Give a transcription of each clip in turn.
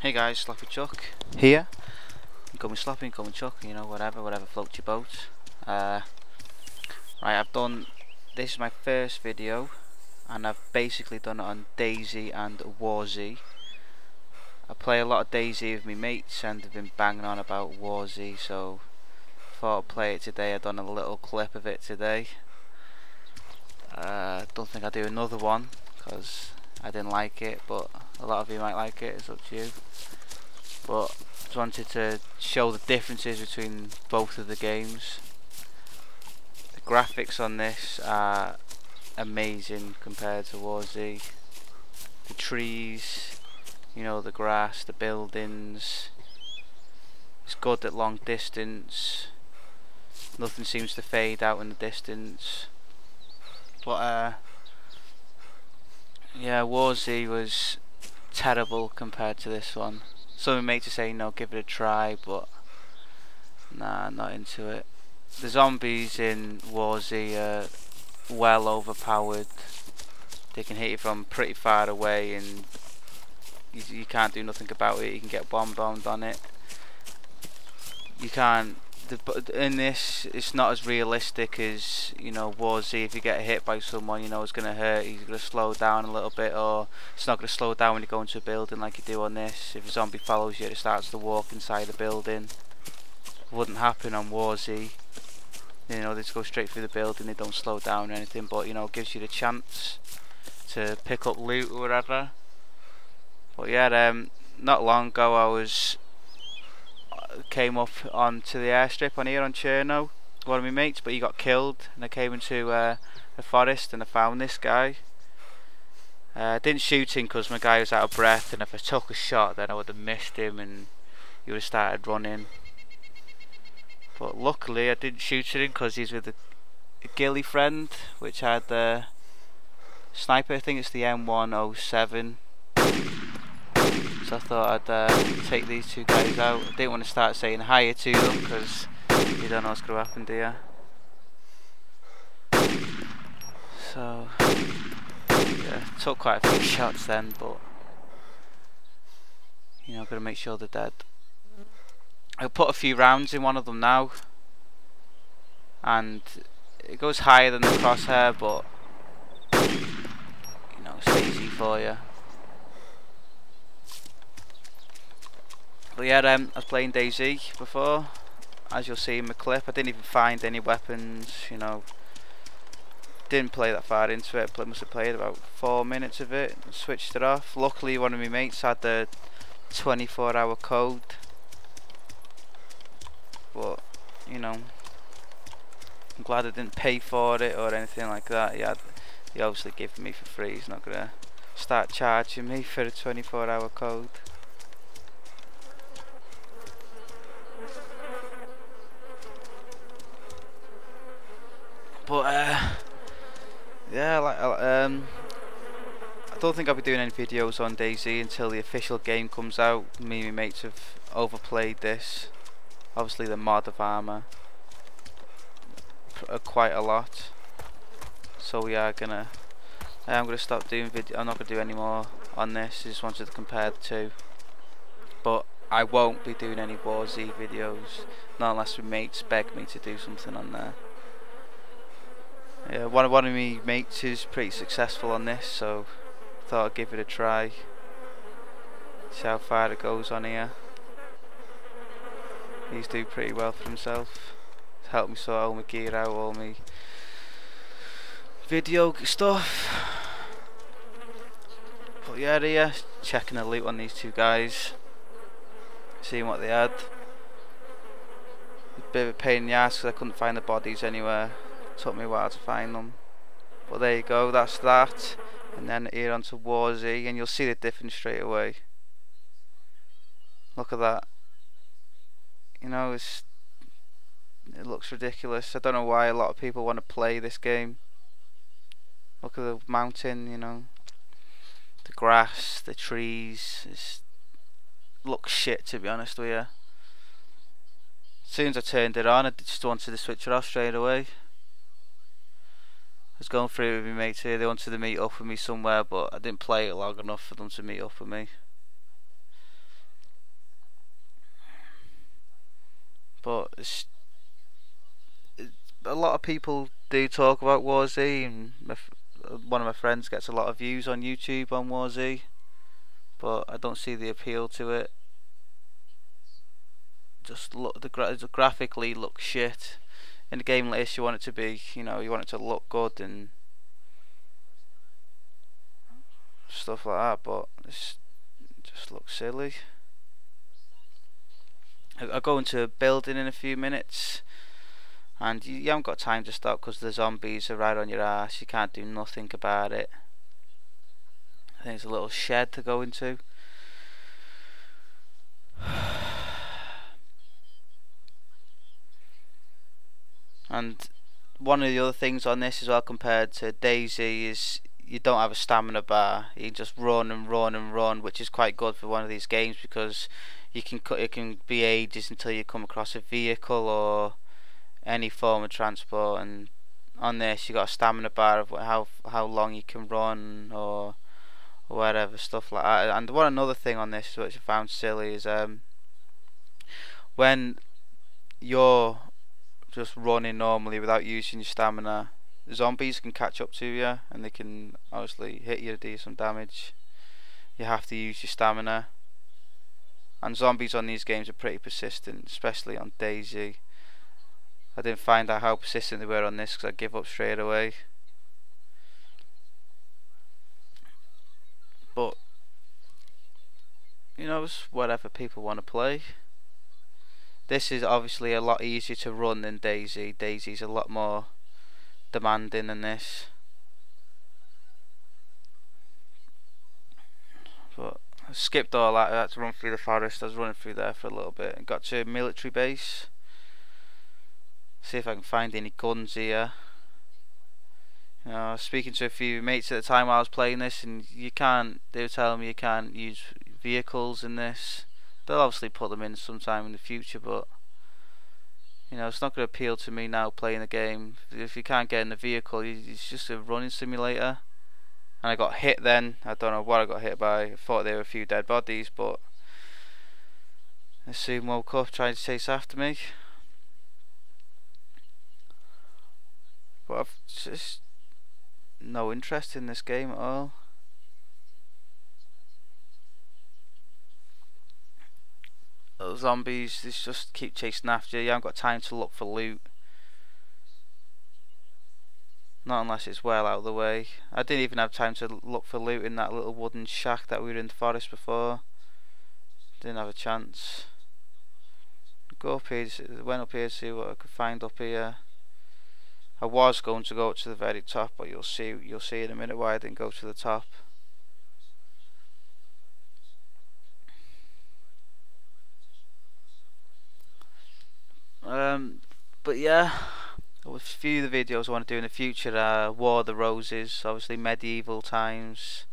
Hey guys, SloppyChuck here. You call me Sloppy, you call me Chuck, you know, whatever floats your boat. Right, this is my first video, and I've basically done it on DayZ and WarZ. I play a lot of DayZ with my mates, and they've been banging on about WarZ, so thought I'd play it today. I've done a little clip of it today. Don't think I'll do another one, because I didn't like it, but a lot of you might like it, it's up to you. But just wanted to show the differences between both of the games. The graphics on this are amazing compared to WarZ. The trees, you know, the grass, the buildings. It's good at long distance. Nothing seems to fade out in the distance. But yeah, WarZ was terrible compared to this one. Some mates are saying no, give it a try, but nah, not into it. The zombies in WarZ are well overpowered. They can hit you from pretty far away, and you can't do nothing about it. You can get bombed on it. You can't. In this, it's not as realistic as, you know, WarZ. If you get hit by someone, you know it's gonna hurt. You're gonna slow down a little bit, or it's not gonna slow down when you go into a building like you do on this. If a zombie follows you, it starts to walk inside the building. It wouldn't happen on WarZ. You know, they just go straight through the building. They don't slow down or anything, but you know, it gives you the chance to pick up loot or whatever. But yeah, not long ago came up onto the airstrip on here on Cherno, one of my mates, but he got killed, and I came into a forest and I found this guy. I didn't shoot him because my guy was out of breath, and if I took a shot then I would have missed him and he would have started running. But luckily I didn't shoot him because he's with a ghillie friend which had the sniper. I think it's the M107. So I thought I'd take these two guys out. I didn't want to start saying hi to them because you don't know what's going to happen, do you? So yeah, took quite a few shots then, but you know, I've got to make sure they're dead. I'll put a few rounds in one of them now, and it goes higher than the crosshair, but you know, it's easy for you. But yeah, I was playing DayZ before, as you'll see in my clip. I didn't even find any weapons, you know. Didn't play that far into it. Must have played about 4 minutes of it and switched it off. Luckily one of my mates had the 24-hour code. But, you know, I'm glad I didn't pay for it or anything like that. He obviously gave it me for free. He's not going to start charging me for a 24-hour code. But yeah, I don't think I'll be doing any videos on DayZ until the official game comes out. Me and my mates have overplayed this. Obviously the mod of armor quite a lot. So we are gonna. I'm gonna stop doing video. I'm not gonna do any more on this. I just wanted to compare the two. But I won't be doing any WarZ videos, not unless my mates beg me to do something on there. Yeah, one of my mates is pretty successful on this, so thought I'd give it a try. See how far it goes on here. He's doing pretty well for himself. He's helped me sort all my gear out, all my video stuff. But yeah, here, checking the loot on these two guys, seeing what they had. A bit of a pain in the ass because I couldn't find the bodies anywhere. Took me a while to find them, but there you go, that's that. And then here onto WarZ, and you'll see the difference straight away. Look at that. You know, it looks ridiculous. I don't know why a lot of people want to play this game. Look at the mountain, you know, the grass, the trees. It looks shit, to be honest with you. As soon as I turned it on, I just wanted to switch it off straight away. I was going through with my mates here. They wanted to meet up with me somewhere, but I didn't play it long enough for them to meet up with me. a lot of people do talk about WarZ, and one of my friends gets a lot of views on YouTube on WarZ, but I don't see the appeal to it. Just look, graphically looks shit. In a game like this, you want it to be, you want it to look good and stuff like that, but it just looks silly. I'll go into a building in a few minutes, and you haven't got time to stop because the zombies are right on your ass. You can't do nothing about it. I think it's a little shed to go into. And one of the other things on this as well compared to DayZ is you don't have a stamina bar. You can just run and run and run, which is quite good for one of these games because it can be ages until you come across a vehicle or any form of transport. And on this you got a stamina bar of how long you can run or whatever, stuff like that. And another thing on this which I found silly is when you're just running normally without using your stamina, zombies can catch up to you and they can obviously hit you, do some damage. You have to use your stamina, and zombies on these games are pretty persistent, especially on DayZ. I didn't find out how persistent they were on this because I give up straight away. But it's whatever people want to play. This is obviously a lot easier to run than DayZ. DayZ's a lot more demanding than this. But I skipped all that. I had to run through the forest. I was running through there for a little bit and got to a military base. See if I can find any guns here. I was speaking to a few mates at the time while I was playing this, and they were telling me you can't use vehicles in this. They'll obviously put them in sometime in the future, but it's not going to appeal to me now playing the game. If you can't get in the vehicle, it's just a running simulator. And I got hit then. I don't know what I got hit by. I thought there were a few dead bodies, but I soon woke up trying to chase after me. But I've just no interest in this game at all. Those zombies, they just keep chasing after you. You haven't got time to look for loot. Not unless it's well out of the way. I didn't even have time to look for loot in that little wooden shack that we were in the forest before. Didn't have a chance. Go up here, went up here to see what I could find up here. I was going to go up to the very top, but you'll see in a minute why I didn't go to the top. But yeah, a few of the videos I want to do in the future are War of the Roses, obviously medieval times.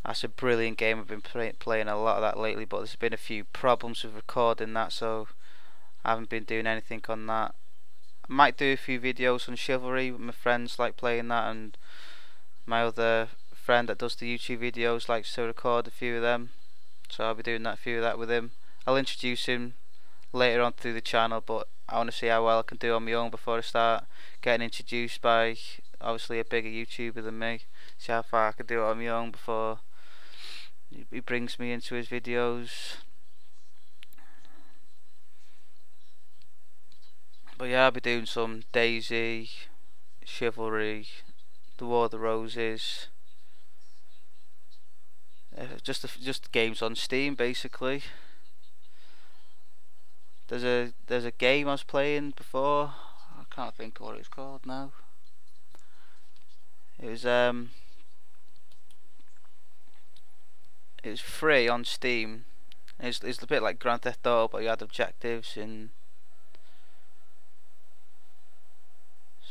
That's a brilliant game. I've been playing a lot of that lately, but there's been a few problems with recording that, so I haven't been doing anything on that. I might do a few videos on Chivalry. My friends like playing that, and my other friend that does the YouTube videos likes to record a few of them, so I'll be doing a few of that with him. I'll introduce him later on through the channel, but I want to see how well I can do on my own before I start getting introduced by obviously a bigger YouTuber than me. See how far I can do it on my own before he brings me into his videos. But yeah, I'll be doing some DayZ, Chivalry, the War of the Roses, just games on Steam basically. There's a game I was playing before. I can't think of what it's called now. It was free on Steam. It's a bit like Grand Theft Auto, but you had objectives and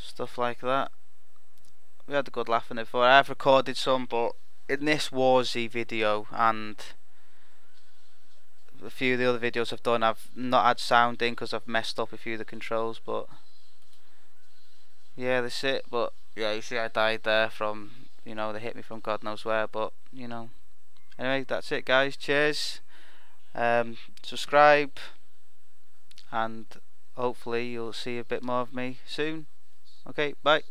stuff like that. We had a good laugh in it before. I've recorded some, but in this WarZ video and a few of the other videos I've done, I've not had sound in because I've messed up a few of the controls. But yeah, that's it. But yeah, you see I died there from, they hit me from God knows where, but anyway, that's it guys. Cheers. Subscribe, and hopefully you'll see a bit more of me soon. Okay, bye.